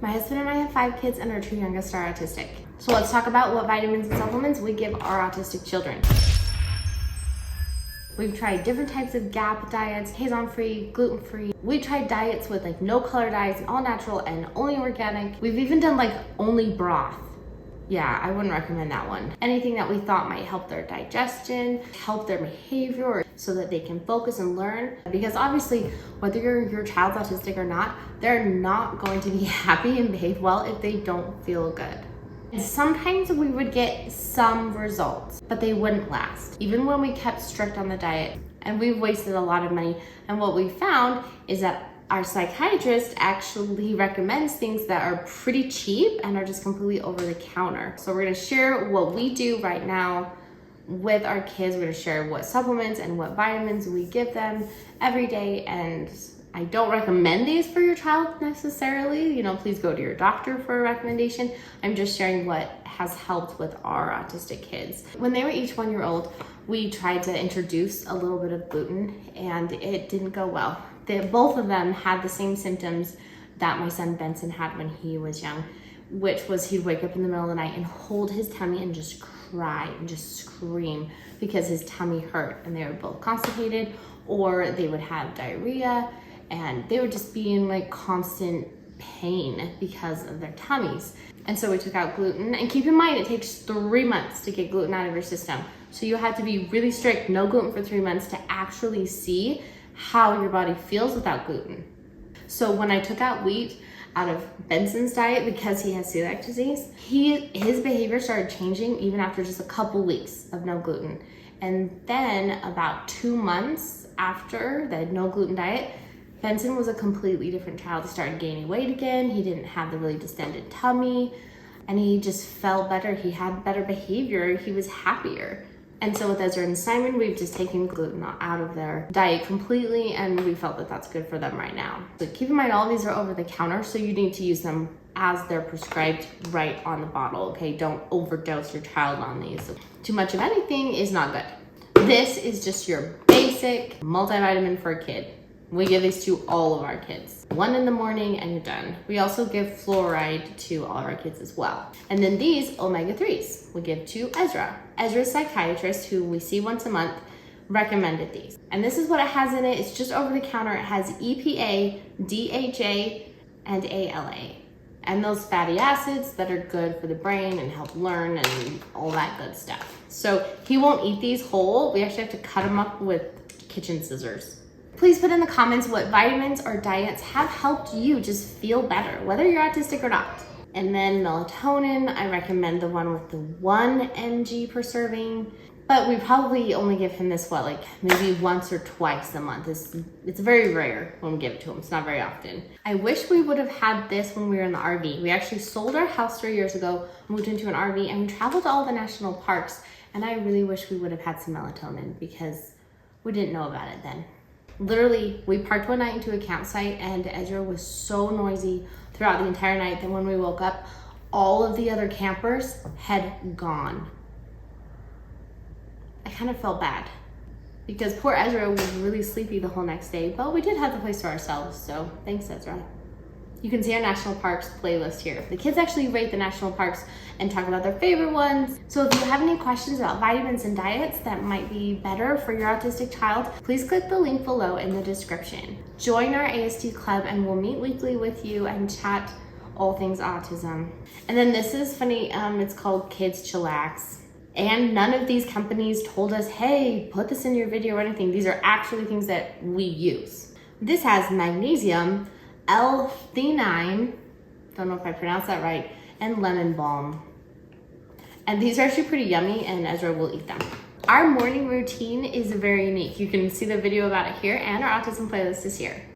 My husband and I have 5 kids and our 2 youngest are autistic. So let's talk about what vitamins and supplements we give our autistic children. We've tried different types of GAP diets, Hazon-free, gluten-free. We tried diets with like no color dyes, all natural and only organic. We've even done like only broth. Yeah, I wouldn't recommend that one. Anything that we thought might help their digestion, help their behavior, so that they can focus and learn. Because obviously, whether your child's autistic or not, they're not going to be happy and behave well if they don't feel good. And sometimes we would get some results, but they wouldn't last, even when we kept strict on the diet. And we've wasted a lot of money. And what we found is that our psychiatrist actually recommends things that are pretty cheap and are just completely over the counter. So we're gonna share what we do right now with our kids. We're gonna share what supplements and what vitamins we give them every day. And I don't recommend these for your child necessarily. You know, please go to your doctor for a recommendation. I'm just sharing what has helped with our autistic kids. When they were each 1 year old, we tried to introduce a little bit of gluten and it didn't go well. Both of them had the same symptoms that my son Benson had when he was young, which was he'd wake up in the middle of the night and hold his tummy and just cry and just scream because his tummy hurt, and they were both constipated, or they would have diarrhea and they would just be in like constant pain because of their tummies. And so we took out gluten, and keep in mind it takes 3 months to get gluten out of your system. So you have to be really strict, no gluten for 3 months to actually see how your body feels without gluten. So when I took out wheat out of Benson's diet because he has celiac disease, his behavior started changing even after just a couple weeks of no gluten. And then about 2 months after the no gluten diet, Benson was a completely different child. He started gaining weight again. He didn't have the really distended tummy, and he just felt better. He had better behavior. He was happier. And so with Ezra and Simon, we've just taken gluten out of their diet completely, and we felt that that's good for them right now. So keep in mind, all of these are over the counter, so you need to use them as they're prescribed right on the bottle, okay? Don't overdose your child on these. Too much of anything is not good. This is just your basic multivitamin for a kid. We give these to all of our kids. 1 in the morning and you're done. We also give fluoride to all of our kids as well. And then these omega-3s we give to Ezra. Ezra's psychiatrist, who we see once a month, recommended these. And this is what it has in it. It's just over the counter. It has EPA, DHA, and ALA. And those fatty acids that are good for the brain and help learn and all that good stuff. So he won't eat these whole. We actually have to cut them up with kitchen scissors. Please put in the comments what vitamins or diets have helped you just feel better, whether you're autistic or not. And then melatonin, I recommend the one with the 1 mg per serving, but we probably only give him this, like maybe once or twice a month. It's very rare when we give it to him. It's not very often. I wish we would have had this when we were in the RV. We actually sold our house 3 years ago, moved into an RV, and we traveled to all the national parks. And I really wish we would have had some melatonin because we didn't know about it then. Literally, we parked one night into a campsite and Ezra was so noisy throughout the entire night that when we woke up, all of the other campers had gone. I kind of felt bad because poor Ezra was really sleepy the whole next day, but we did have the place to ourselves, so thanks, Ezra. You can see our national parks playlist here. The kids actually rate the national parks and talk about their favorite ones. So if you have any questions about vitamins and diets that might be better for your autistic child, please click the link below in the description. Join our ASD club and we'll meet weekly with you and chat all things autism. And then this is funny, it's called Kids Chillax. And none of these companies told us, hey, put this in your video or anything. These are actually things that we use. This has magnesium, L-theanine, don't know if I pronounced that right, and lemon balm. And these are actually pretty yummy and Ezra will eat them. Our morning routine is very unique. You can see the video about it here and our autism playlist is here.